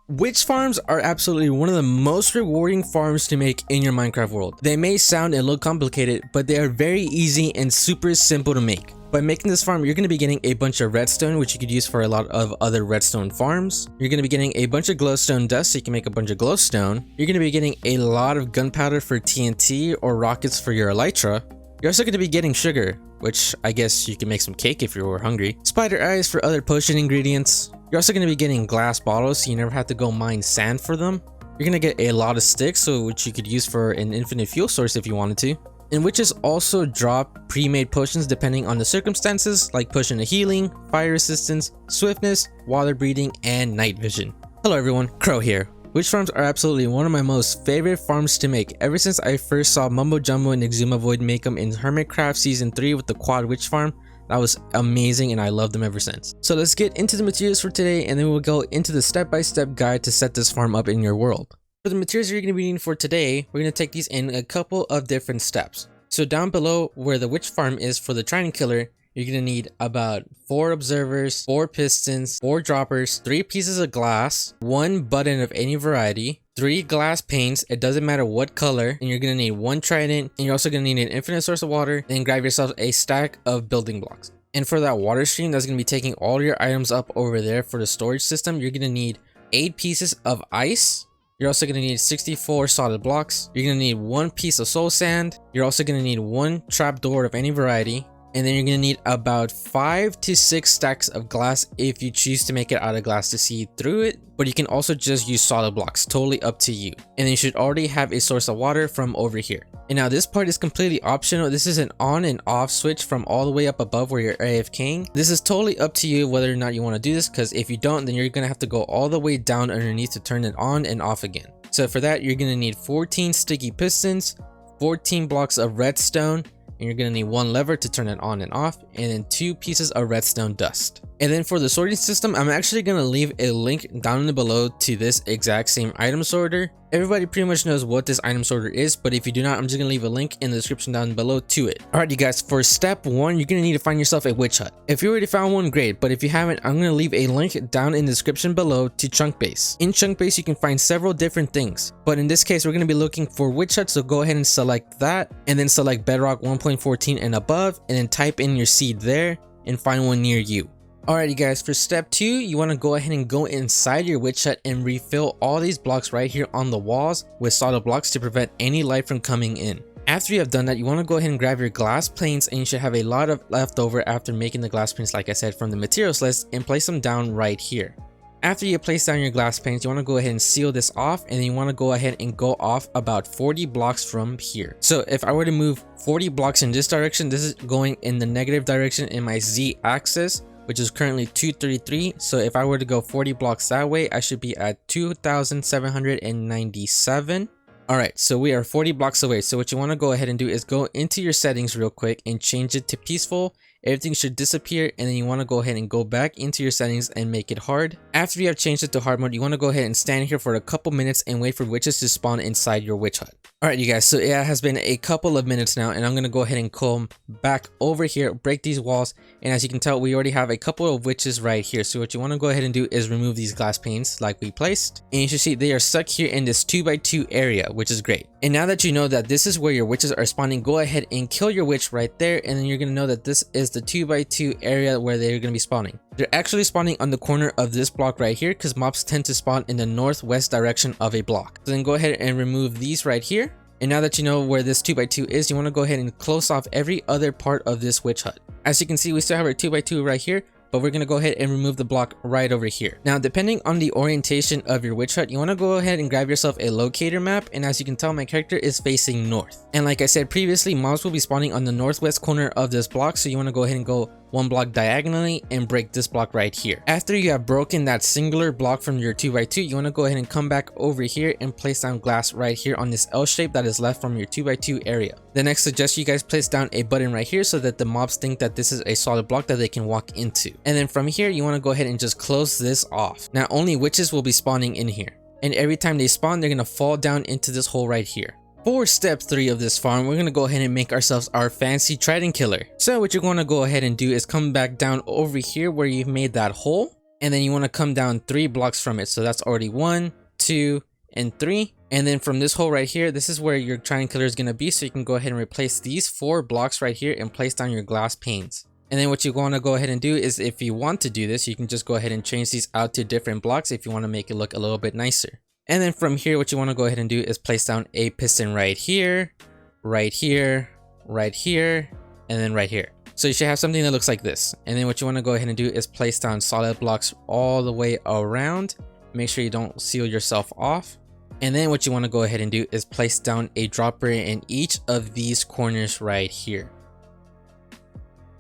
Witch farms are absolutely one of the most rewarding farms to make in your Minecraft world. They may sound a little complicated, but they are very easy and super simple to make. By making this farm, you're going to be getting a bunch of redstone, which you could use for a lot of other redstone farms. You're going to be getting a bunch of glowstone dust, so you can make a bunch of glowstone. You're going to be getting a lot of gunpowder for TNT or rockets for your elytra. You're also going to be getting sugar, which I guess you can make some cake if you were hungry. Spider eyes for other potion ingredients. You're also going to be getting glass bottles, so you never have to go mine sand for them. You're going to get a lot of sticks, which you could use for an infinite fuel source if you wanted to. And witches also drop pre-made potions depending on the circumstances, like potion of healing, fire resistance, swiftness, water breathing, and night vision. Hello everyone, Qrow here. Witch farms are absolutely one of my most favorite farms to make ever since I first saw Mumbo Jumbo and Exuma Void make them in Hermitcraft Season 3 with the quad witch farm. That was amazing and I love them ever since. So let's get into the materials for today and then we'll go into the step-by-step guide to set this farm up in your world. For the materials you're going to be needing for today, we're going to take these in a couple of different steps. So down below where the witch farm is for the Trident killer, you're going to need about 4 observers, 4 pistons, 4 droppers, 3 pieces of glass, 1 button of any variety, 3 glass panes, it doesn't matter what color, and you're going to need 1 trident, and you're also going to need an infinite source of water, then grab yourself a stack of building blocks. And for that water stream that's going to be taking all your items up over there for the storage system, you're going to need 8 pieces of ice. You're also going to need 64 solid blocks. You're going to need 1 piece of soul sand. You're also going to need 1 trapdoor of any variety. And then you're going to need about 5 to 6 stacks of glass if you choose to make it out of glass to see through it. But you can also just use solid blocks, totally up to you. And then you should already have a source of water from over here. And now this part is completely optional. This is an on and off switch from all the way up above where you're AFKing. This is totally up to you whether or not you want to do this, because if you don't, then you're going to have to go all the way down underneath to turn it on and off again. So for that, you're going to need 14 sticky pistons, 14 blocks of redstone, and you're going to need 1 lever to turn it on and off, and then 2 pieces of redstone dust. And then for the sorting system, I'm actually going to leave a link down below to this exact same item sorter. Everybody pretty much knows what this item sorter is, but if you do not, I'm just going to leave a link in the description down below to it. Alright you guys, for step 1, you're going to need to find yourself a witch hut. If you already found one, great, but if you haven't, I'm going to leave a link down in the description below to chunk base. In chunk base, you can find several different things, but in this case, we're going to be looking for witch huts, so go ahead and select that, and then select Bedrock 1.14 and above, and then type in your seed there, and find one near you. Alrighty guys, for step 2, you want to go ahead and go inside your witch hut and refill all these blocks right here on the walls with solid blocks to prevent any light from coming in. After you have done that, you want to go ahead and grab your glass planes, and you should have a lot of leftover after making the glass planes like I said from the materials list, and place them down right here. After you place down your glass planes, you want to go ahead and seal this off, and then you want to go ahead and go off about 40 blocks from here. So if I were to move 40 blocks in this direction, this is going in the negative direction in my Z axis, which is currently 233. So if I were to go 40 blocks that way, I should be at 2,797. Alright, so we are 40 blocks away. So what you want to go ahead and do is go into your settings real quick and change it to peaceful. Everything should disappear, and then you want to go ahead and go back into your settings and make it hard. After you have changed it to hard mode, you want to go ahead and stand here for a couple minutes and wait for witches to spawn inside your witch hut. Alright you guys, so it has been a couple of minutes now, and I'm going to go ahead and come back over here, break these walls, and as you can tell, we already have a couple of witches right here. So what you want to go ahead and do is remove these glass panes like we placed, and you should see they are stuck here in this 2x2 area, which is great. And now that you know that this is where your witches are spawning, go ahead and kill your witch right there, and then you're going to know that this is the 2x2 area where they're going to be spawning. They're actually spawning on the corner of this block right here, because mobs tend to spawn in the northwest direction of a block. So then go ahead and remove these right here. And now that you know where this 2x2 is, you want to go ahead and close off every other part of this witch hut. As you can see, we still have our 2x2 right here, but we're going to go ahead and remove the block right over here. Now, depending on the orientation of your witch hut, you want to go ahead and grab yourself a locator map. And as you can tell, my character is facing north. And like I said previously, mobs will be spawning on the northwest corner of this block. So you want to go ahead and go 1 block diagonally and break this block right here. After you have broken that singular block from your 2x2, you want to go ahead and come back over here and place down glass right here on this L shape that is left from your 2x2 area. Then I suggest you guys place down a button right here so that the mobs think that this is a solid block that they can walk into. And then from here, you want to go ahead and just close this off. Now only witches will be spawning in here, and every time they spawn, they're going to fall down into this hole right here. For step 3 of this farm, we're going to go ahead and make ourselves our fancy Trident killer. So what you're going to go ahead and do is come back down over here where you've made that hole. and then you want to come down 3 blocks from it. So that's already 1, 2, and 3. And then from this hole right here, this is where your Trident killer is going to be. So you can go ahead and replace these 4 blocks right here and place down your glass panes. And then what you want to go ahead and do is, if you want to do this, you can just go ahead and change these out to different blocks if you want to make it look a little bit nicer. And then from here, what you want to go ahead and do is place down a piston right here, right here, right here, and then right here. So you should have something that looks like this. And then what you want to go ahead and do is place down solid blocks all the way around. Make sure you don't seal yourself off. And then what you want to go ahead and do is place down a dropper in each of these corners right here.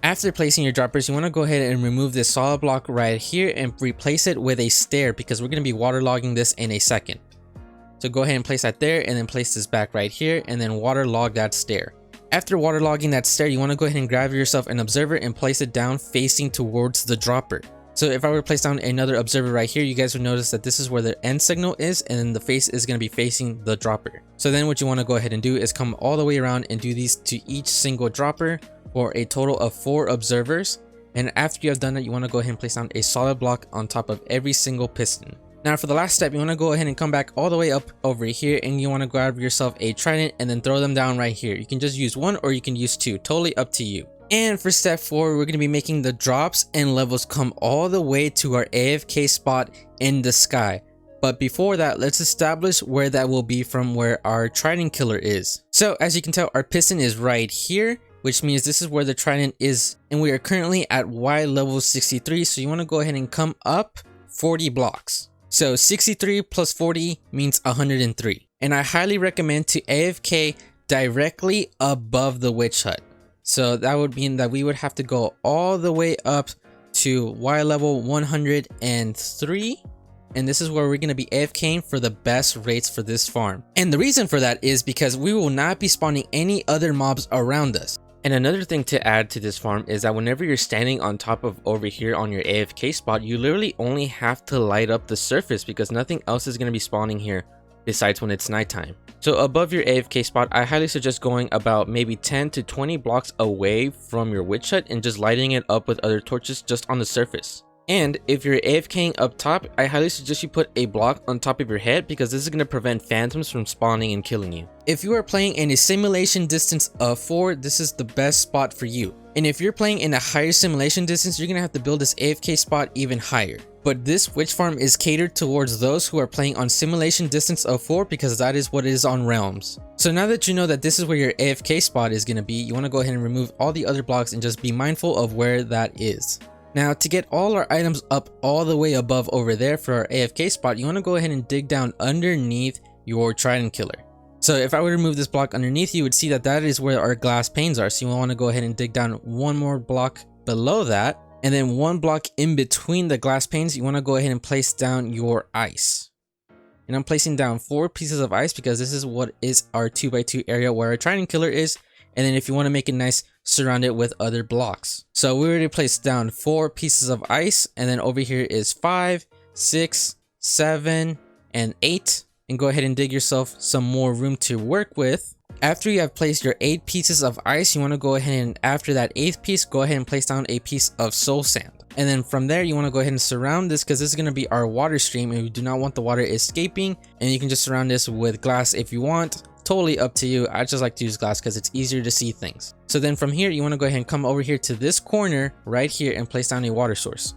After placing your droppers, you want to go ahead and remove this solid block right here and replace it with a stair, because we're going to be waterlogging this in a second. So go ahead and place that there, and then place this back right here, and then waterlog that stair. After waterlogging that stair, you want to go ahead and grab yourself an observer and place it down facing towards the dropper. So if I were to place down another observer right here, you guys would notice that this is where the end signal is, and then the face is going to be facing the dropper. So then what you want to go ahead and do is come all the way around and do these to each single dropper for a total of 4 observers. And after you have done that, you want to go ahead and place down a solid block on top of every single piston. Now for the last step, you want to go ahead and come back all the way up over here, and you want to grab yourself a trident and then throw them down right here. You can just use 1 or you can use 2, totally up to you. And for step 4, we're going to be making the drops and levels come all the way to our AFK spot in the sky. But before that, let's establish where that will be from where our Trident killer is. So as you can tell, our piston is right here, which means this is where the Trident is, and we are currently at Y level 63. So you want to go ahead and come up 40 blocks. So 63 plus 40 means 103. And I highly recommend to AFK directly above the witch hut. So that would mean that we would have to go all the way up to Y level 103. And this is where we're going to be AFKing for the best rates for this farm. And the reason for that is because we will not be spawning any other mobs around us. And another thing to add to this farm is that whenever you're standing on top of over here on your AFK spot, you literally only have to light up the surface, because nothing else is going to be spawning here besides when it's nighttime. So above your AFK spot, I highly suggest going about maybe 10 to 20 blocks away from your witch hut and just lighting it up with other torches just on the surface. And if you're AFKing up top, I highly suggest you put a block on top of your head, because this is going to prevent phantoms from spawning and killing you. If you are playing in a simulation distance of 4, this is the best spot for you. And if you're playing in a higher simulation distance, you're going to have to build this AFK spot even higher. But this witch farm is catered towards those who are playing on simulation distance of 4, because that is what it is on realms. So now that you know that this is where your AFK spot is going to be, you want to go ahead and remove all the other blocks and just be mindful of where that is. Now to get all our items up all the way above over there for our AFK spot, you want to go ahead and dig down underneath your Trident killer. So if I were to remove this block underneath, you would see that that is where our glass panes are. So you want to go ahead and dig down 1 more block below that, and then 1 block in between the glass panes, you want to go ahead and place down your ice. And I'm placing down 4 pieces of ice, because this is what is our 2x2 area where our Trident killer is. And then if you want to make it nice, surround it with other blocks. So we already placed down 4 pieces of ice, and then over here is 5, 6, 7, and 8. And go ahead and dig yourself some more room to work with. After you have placed your 8 pieces of ice, you want to go ahead and after that 8th piece, go ahead and place down a piece of soul sand. And then from there, you want to go ahead and surround this, because this is going to be our water stream, and we do not want the water escaping. And you can just surround this with glass if you want. Totally up to you. I just like to use glass because it's easier to see things. So then from here, you want to go ahead and come over here to this corner right here and place down a water source.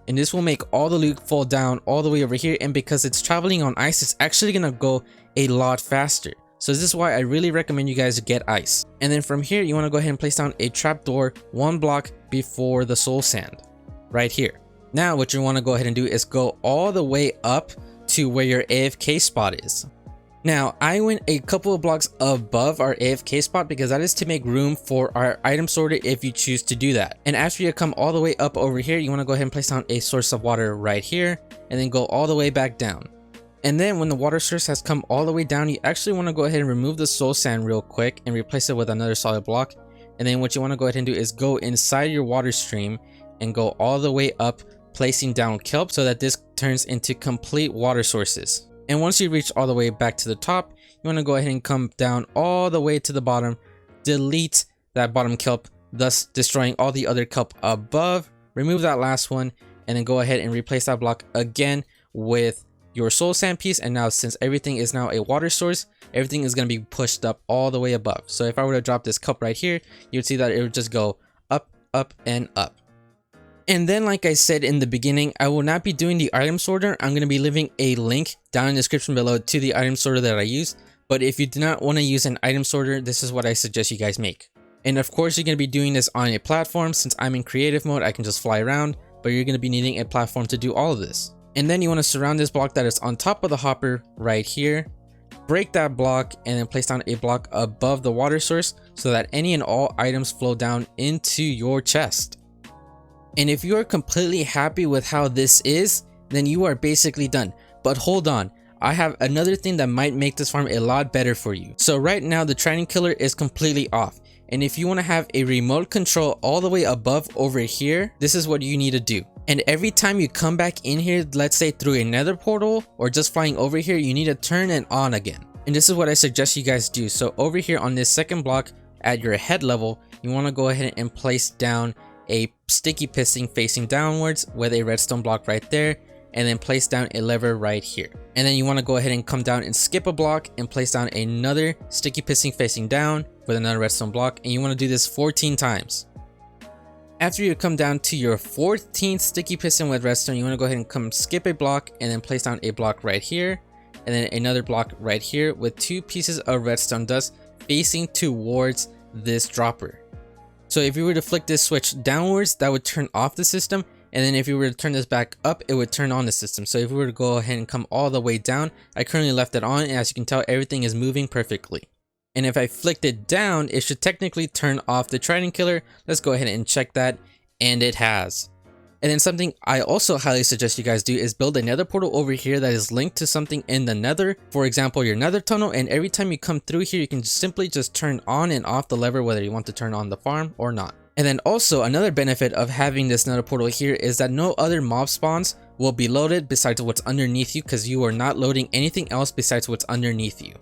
And this will make all the loot fall down all the way over here. And because it's traveling on ice, it's actually going to go a lot faster. So this is why I really recommend you guys get ice. And then from here, you want to go ahead and place down a trapdoor 1 block before the soul sand right here. Now what you want to go ahead and do is go all the way up to where your AFK spot is. Now, I went a couple of blocks above our AFK spot, because that is to make room for our item sorter if you choose to do that. And after you come all the way up over here, you want to go ahead and place down a source of water right here, and then go all the way back down. And then when the water source has come all the way down, you actually want to go ahead and remove the soul sand real quick and replace it with another solid block. And then what you want to go ahead and do is go inside your water stream and go all the way up, placing down kelp so that this turns into complete water sources. And once you reach all the way back to the top, you want to go ahead and come down all the way to the bottom, delete that bottom kelp, thus destroying all the other kelp above, remove that last one, and then go ahead and replace that block again with your soul sand piece. And now since everything is now a water source, everything is going to be pushed up all the way above. So if I were to drop this cup right here, you'd see that it would just go up, up, and up. And then, like I said in the beginning, I will not be doing the item sorter. I'm going to be leaving a link down in the description below to the item sorter that I use. But if you do not want to use an item sorter, this is what I suggest you guys make. And of course, you're going to be doing this on a platform. Since I'm in creative mode, I can just fly around, but you're going to be needing a platform to do all of this. And then you want to surround this block that is on top of the hopper right here. Break that block and then place down a block above the water source so that any and all items flow down into your chest. And if you are completely happy with how this is, then you are basically done. But hold on, I have another thing that might make this farm a lot better for you. So right now the Trident killer is completely off. And if you want to have a remote control all the way above over here, this is what you need to do. And every time you come back in here, let's say through a nether portal or just flying over here, you need to turn it on again. And this is what I suggest you guys do. So over here on this second block at your head level, you want to go ahead and place down a sticky piston facing downwards with a redstone block right there, and then place down a lever right here. And then you want to go ahead and come down and skip a block and place down another sticky piston facing down with another redstone block, and you want to do this 14 times. After you come down to your 14th sticky piston with redstone, you want to go ahead and come skip a block and then place down a block right here, and then another block right here with 2 pieces of redstone dust facing towards this dropper. So if you were to flick this switch downwards, that would turn off the system. And then if you were to turn this back up, it would turn on the system. So if we were to go ahead and come all the way down, I currently left it on. And as you can tell, everything is moving perfectly. And if I flicked it down, it should technically turn off the Trident killer. Let's go ahead and check that. And it has. And then something I also highly suggest you guys do is build a nether portal over here that is linked to something in the nether. For example, your nether tunnel, and every time you come through here, you can simply just turn on and off the lever, whether you want to turn on the farm or not. And then also another benefit of having this nether portal here is that no other mob spawns will be loaded besides what's underneath you, because you are not loading anything else besides what's underneath you.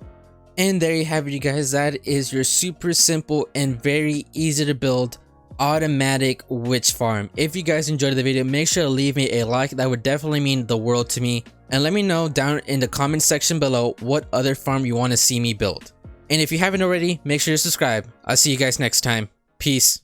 And there you have it, you guys. That is your super simple and very easy to build automatic witch farm. If you guys enjoyed the video, make sure to leave me a like. That would definitely mean the world to me. And let me know down in the comment section below what other farm you want to see me build. And if you haven't already, make sure to subscribe. I'll see you guys next time. Peace.